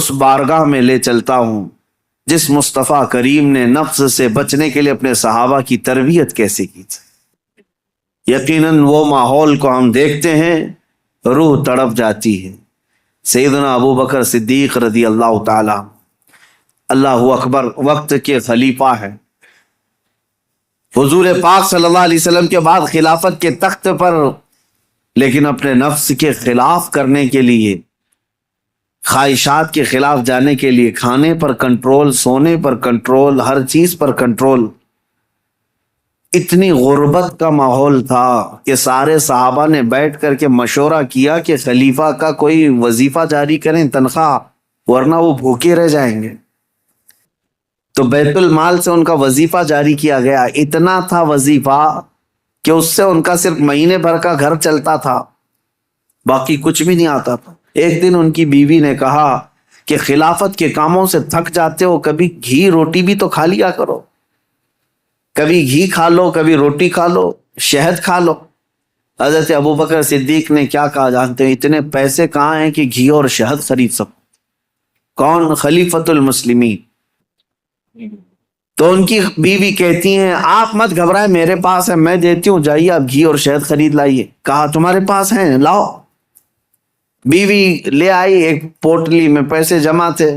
اس بارگاہ میں لے چلتا ہوں جس مصطفیٰ کریم نے نفس سے بچنے کے لیے اپنے صحابہ کی تربیت کیسے کی تھی۔ یقیناً وہ ماحول کو ہم دیکھتے ہیں، روح تڑپ جاتی ہے۔ سیدنا ابو بکر صدیق رضی اللہ تعالی، اللہ اکبر، وقت کے خلیفہ ہیں، حضور پاک صلی اللہ علیہ وسلم کے بعد خلافت کے تخت پر، لیکن اپنے نفس کے خلاف کرنے کے لیے، خواہشات کے خلاف جانے کے لیے، کھانے پر کنٹرول، سونے پر کنٹرول، ہر چیز پر کنٹرول۔ اتنی غربت کا ماحول تھا کہ سارے صحابہ نے بیٹھ کر کے مشورہ کیا کہ خلیفہ کا کوئی وظیفہ جاری کریں، تنخواہ، ورنہ وہ بھوکے رہ جائیں گے۔ تو بیت المال سے ان کا وظیفہ جاری کیا گیا۔ اتنا تھا وظیفہ کہ اس سے ان کا صرف مہینے بھر کا گھر چلتا تھا، باقی کچھ بھی نہیں آتا تھا۔ ایک دن ان کی بیوی نے کہا کہ خلافت کے کاموں سے تھک جاتے ہو، کبھی گھی روٹی بھی تو کھا لیا کرو، کبھی گھی کھا لو، کبھی روٹی کھا لو، شہد کھا لو۔ حضرت ابوبکر صدیق نے کیا کہا جانتے ہیں؟ اتنے پیسے کہاں ہیں کہ گھی اور شہد خرید سکو؟ کون؟ خلیفۃ المسلمین۔ تو ان کی بیوی کہتی ہیں آپ مت گھبرائیں، میرے پاس ہے، میں دیتی ہوں، جائیے آپ گھی اور شہد خرید لائیے۔ کہا تمہارے پاس ہیں، لاؤ۔ بیوی لے آئی، ایک پوٹلی میں پیسے جمع تھے۔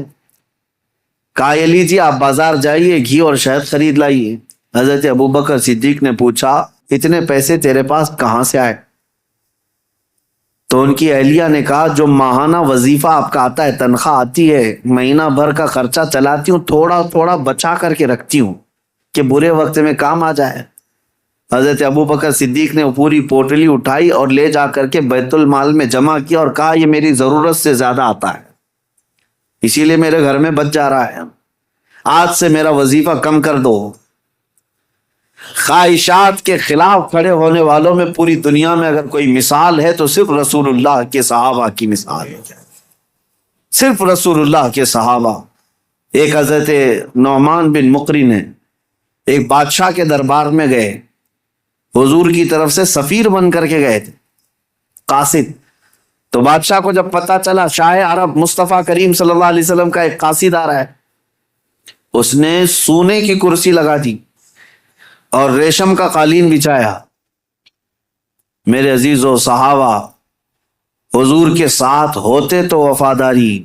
کہا یہ لیجیے، آپ بازار جائیے، گھی اور شہد خرید لائیے۔ حضرت ابوبکر صدیق نے پوچھا اتنے پیسے تیرے پاس کہاں سے آئے؟ تو ان کی اہلیہ نے کہا جو ماہانہ وظیفہ آپ کا آتا ہے، تنخواہ آتی ہے، مہینہ بھر کا خرچہ چلاتی ہوں، تھوڑا تھوڑا بچا کر کے رکھتی ہوں کہ برے وقت میں کام آ جائے۔ حضرت ابوبکر صدیق نے پوری پوٹلی اٹھائی اور لے جا کر کے بیت المال میں جمع کیا اور کہا یہ میری ضرورت سے زیادہ آتا ہے، اسی لیے میرے گھر میں بچ جا رہا ہے، آج سے میرا وظیفہ کم کر دو۔ خواہشات کے خلاف کھڑے ہونے والوں میں پوری دنیا میں اگر کوئی مثال ہے تو صرف رسول اللہ کے صحابہ کی مثال ہے، صرف رسول اللہ کے صحابہ۔ ایک حضرت نعمان بن مقرن نے ایک بادشاہ کے دربار میں گئے، حضور کی طرف سے سفیر بن کر کے گئے تھے، قاصد۔ تو بادشاہ کو جب پتہ چلا شاہ عرب مصطفیٰ کریم صلی اللہ علیہ وسلم کا ایک قاصد آ رہا ہے، اس نے سونے کی کرسی لگا دی اور ریشم کا قالین بچھایا۔ میرے عزیزو صحابہ، حضور کے ساتھ ہوتے تو وفاداری،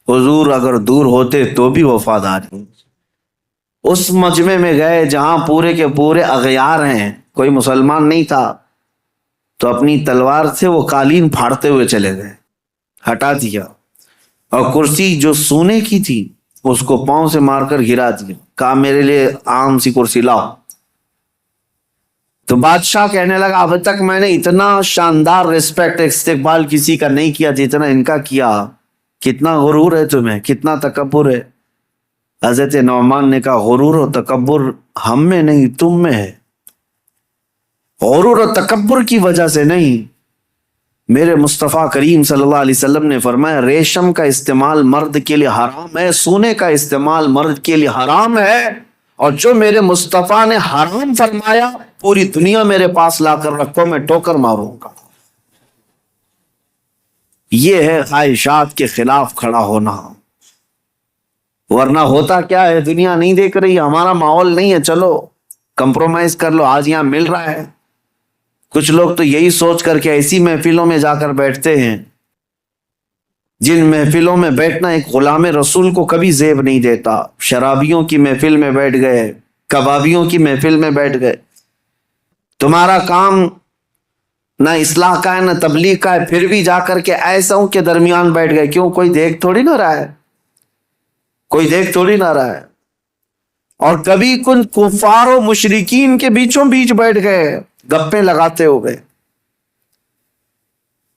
حضور اگر دور ہوتے تو بھی وفاداری۔ اس مجمع میں گئے جہاں پورے کے پورے اغیار ہیں، کوئی مسلمان نہیں تھا، تو اپنی تلوار سے وہ قالین پھاڑتے ہوئے چلے گئے، ہٹا دیا، اور کرسی جو سونے کی تھی اس کو پاؤں سے مار کر گرا دیا، کہا میرے لیے عام سی کرسی لاؤ۔ تو بادشاہ کہنے لگا اب تک میں نے اتنا شاندار ریسپیکٹ استقبال کسی کا نہیں کیا جتنا ان کا کیا، کتنا غرور ہے تمہیں، کتنا تکبر ہے۔ حضرت نعمان نے کہا غرور و تکبر ہم میں نہیں تم میں ہے، غرور و تکبر کی وجہ سے نہیں۔ میرے مصطفیٰ کریم صلی اللہ علیہ وسلم نے فرمایا ریشم کا استعمال مرد کے لیے حرام ہے، سونے کا استعمال مرد کے لیے حرام ہے، اور جو میرے مصطفیٰ نے حرام فرمایا پوری دنیا میرے پاس لا کر رکھو، میں ٹوکر ماروں گا۔ یہ ہے خواہشات کے خلاف کھڑا ہونا، ورنہ ہوتا کیا ہے، دنیا نہیں دیکھ رہی، ہمارا ماحول نہیں ہے، چلو کمپرومائز کر لو، آج یہاں مل رہا ہے۔ کچھ لوگ تو یہی سوچ کر کے ایسی محفلوں میں جا کر بیٹھتے ہیں جن محفلوں میں بیٹھنا ایک غلام رسول کو کبھی زیب نہیں دیتا۔ شرابیوں کی محفل میں بیٹھ گئے، کبابیوں کی محفل میں بیٹھ گئے، تمہارا کام نہ اصلاح کا ہے نہ تبلیغ کا ہے، پھر بھی جا کر کے ایسوں کے درمیان بیٹھ گئے۔ کیوں؟ کوئی دیکھ تھوڑی نہ رہا ہے، کوئی دیکھ تھوڑی نہ رہا ہے۔ اور کبھی کچھ کفار و مشرکین کے بیچوں بیچ بیٹھ گئے گپیں لگاتے ہوئے،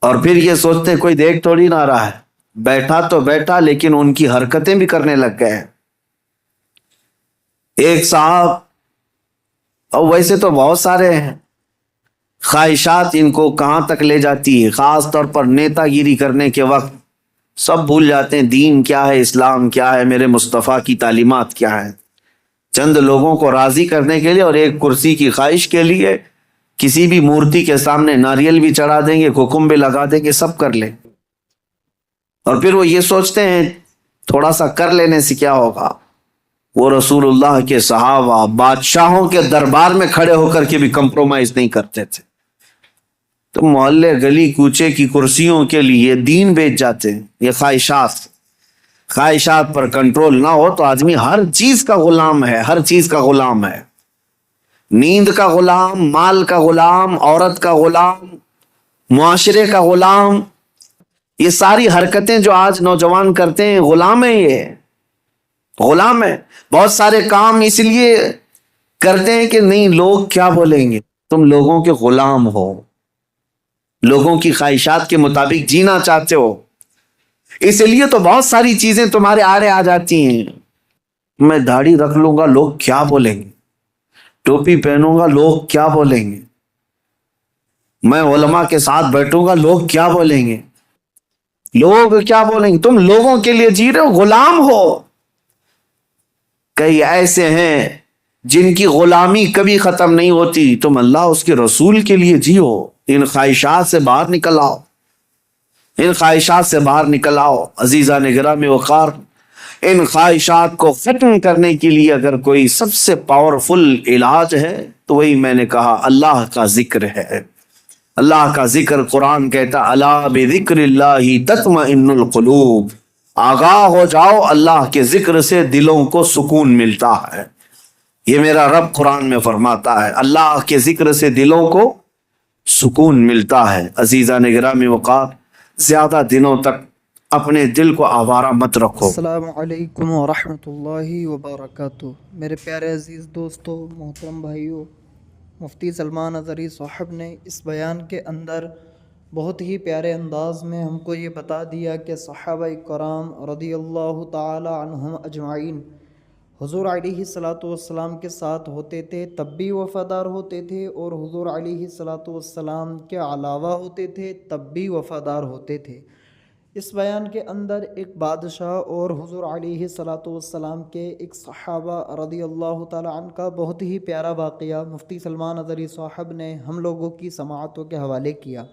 اور پھر یہ سوچتے کوئی دیکھ تھوڑی نہ رہا ہے، بیٹھا تو بیٹھا لیکن ان کی حرکتیں بھی کرنے لگ گئے۔ ایک صاحب، اور ویسے تو بہت سارے ہیں، خواہشات ان کو کہاں تک لے جاتی ہے، خاص طور پر نیتا گیری کرنے کے وقت سب بھول جاتے ہیں دین کیا ہے، اسلام کیا ہے، میرے مصطفیٰ کی تعلیمات کیا ہے۔ چند لوگوں کو راضی کرنے کے لیے اور ایک کرسی کی خواہش کے لیے کسی بھی مورتی کے سامنے ناریل بھی چڑھا دیں گے، حکم بھی لگا دیں گے، سب کر لیں، اور پھر وہ یہ سوچتے ہیں تھوڑا سا کر لینے سے کیا ہوگا؟ وہ رسول اللہ کے صحابہ بادشاہوں کے دربار میں کھڑے ہو کر کے بھی کمپرومائز نہیں کرتے تھے. تو محلے گلی کوچے کی کرسیوں کے لیے دین بیچ جاتے ہیں. یہ خواہشات پر کنٹرول نہ ہو تو آدمی ہر چیز کا غلام ہے، ہر چیز کا غلام ہے. نیند کا غلام، مال کا غلام، عورت کا غلام، معاشرے کا غلام. یہ ساری حرکتیں جو آج نوجوان کرتے ہیں غلام ہیں، یہ غلام ہے. بہت سارے کام اس لیے کرتے ہیں کہ نہیں لوگ کیا بولیں گے. تم لوگوں کے غلام ہو، لوگوں کی خواہشات کے مطابق جینا چاہتے ہو، اس لیے تو بہت ساری چیزیں تمہارے آڑے آ جاتی ہیں. میں داڑھی رکھ لوں گا لوگ کیا بولیں گے، ٹوپی پہنوں گا لوگ کیا بولیں گے، میں علماء کے ساتھ بیٹھوں گا لوگ کیا بولیں گے، لوگ کیا بولیں گے. تم لوگوں کے لیے جی رہے ہو، غلام ہو. کئی ایسے ہیں جن کی غلامی کبھی ختم نہیں ہوتی. تم اللہ اس کے رسول کے لیے جیو. ان خواہشات سے باہر نکل آؤ، ان خواہشات سے باہر نکل آؤ. عزیزان گرامی وقار، ان خواہشات کو ختم کرنے کے لیے اگر کوئی سب سے پاورفل علاج ہے تو وہی میں نے کہا اللہ کا ذکر ہے. اللہ کا ذکر. قرآن کہتا الا بذکر اللہ تطمئن القلوب. آگاہ ہو جاؤ، اللہ کے ذکر سے دلوں کو سکون ملتا ہے. یہ میرا رب قرآن میں فرماتا ہے، اللہ کے ذکر سے دلوں کو سکون ملتا ہے. عزیزان گرامی وقار، زیادہ دنوں تک اپنے دل کو آوارہ مت رکھو. السلام علیکم ورحمۃ اللہ وبرکاتہ. میرے پیارے عزیز دوستو، محترم بھائیو، مفتی سلمان اظہری صاحب نے اس بیان کے اندر بہت ہی پیارے انداز میں ہم کو یہ بتا دیا کہ صحابہ کرام رضی اللہ تعالی عنہم اجمعین حضور علیہ الصلاۃ والسلام کے ساتھ ہوتے تھے تب بھی وفادار ہوتے تھے، اور حضور علیہ الصلاۃ والسلام کے علاوہ ہوتے تھے تب بھی وفادار ہوتے تھے. اس بیان کے اندر ایک بادشاہ اور حضور علیہ الصلاۃ والسلام کے ایک صحابہ رضی اللہ تعالیٰ عنہ کا بہت ہی پیارا واقعہ مفتی سلمان اظہری صاحب نے ہم لوگوں کی سماعتوں کے حوالے کیا.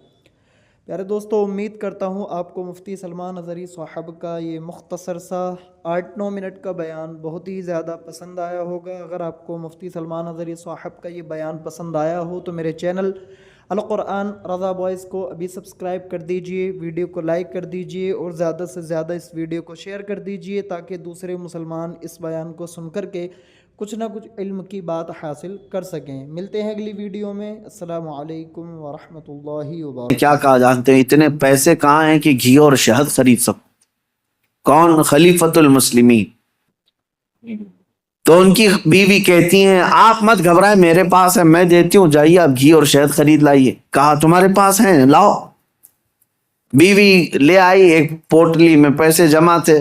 پیارے دوستو، امید کرتا ہوں آپ کو مفتی سلمان اظہری صاحب کا یہ مختصر سا 8-9 منٹ کا بیان بہت ہی زیادہ پسند آیا ہوگا. اگر آپ کو مفتی سلمان اظہری صاحب کا یہ بیان پسند آیا ہو تو میرے چینل القرآن رضا بوائز کو ابھی سبسکرائب کر دیجئے، ویڈیو کو لائک کر دیجئے، اور زیادہ سے زیادہ اس ویڈیو کو شیئر کر دیجئے تاکہ دوسرے مسلمان اس بیان کو سن کر کے کچھ نہ کچھ علم کی بات حاصل کر سکیں. ملتے ہیں اگلی ویڈیو میں. السلام علیکم ورحمۃ اللہ وبرکاتہ. کیا کہا جانتے ہیں، اتنے پیسے کہاں ہیں کہ گھی اور شہد خرید سکو؟ کون؟ خلیفۃ المسلمین. تو ان کی بیوی کہتی ہیں آپ مت گھبرائیں، میرے پاس ہے، میں دیتی ہوں، جائیے آپ گھی اور شہد خرید لائیے. کہا تمہارے پاس ہیں، لاؤ. بیوی لے آئی، ایک پوٹلی میں پیسے جمع تھے.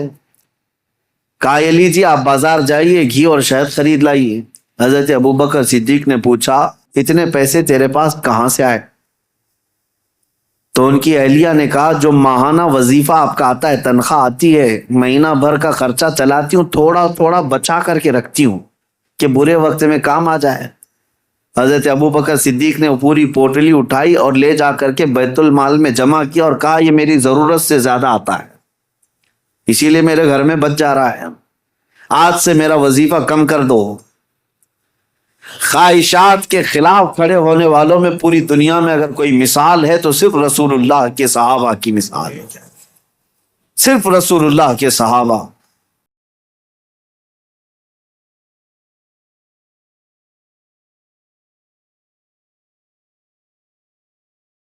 کہا یہ لیجیے، آپ بازار جائیے، گھی اور شہد خرید لائیے. حضرت ابوبکر صدیق نے پوچھا اتنے پیسے تیرے پاس کہاں سے آئے؟ تو ان کی اہلیہ نے کہا جو ماہانہ وظیفہ آپ کا آتا ہے، تنخواہ آتی ہے، مہینہ بھر کا خرچہ چلاتی ہوں، تھوڑا تھوڑا بچا کر کے رکھتی ہوں کہ برے وقت میں کام آ جائے. حضرت ابوبکر صدیق نے وہ پوری پوٹلی اٹھائی اور لے جا کر کے بیت المال میں جمع کیا اور کہا یہ میری ضرورت سے زیادہ آتا ہے، اسی لیے میرے گھر میں بچ جا رہا ہے، آج سے میرا وظیفہ کم کر دو. خواہشات کے خلاف کھڑے ہونے والوں میں پوری دنیا میں اگر کوئی مثال ہے تو صرف رسول اللہ کے صحابہ کی مثال ہے. صرف رسول اللہ کے صحابہ.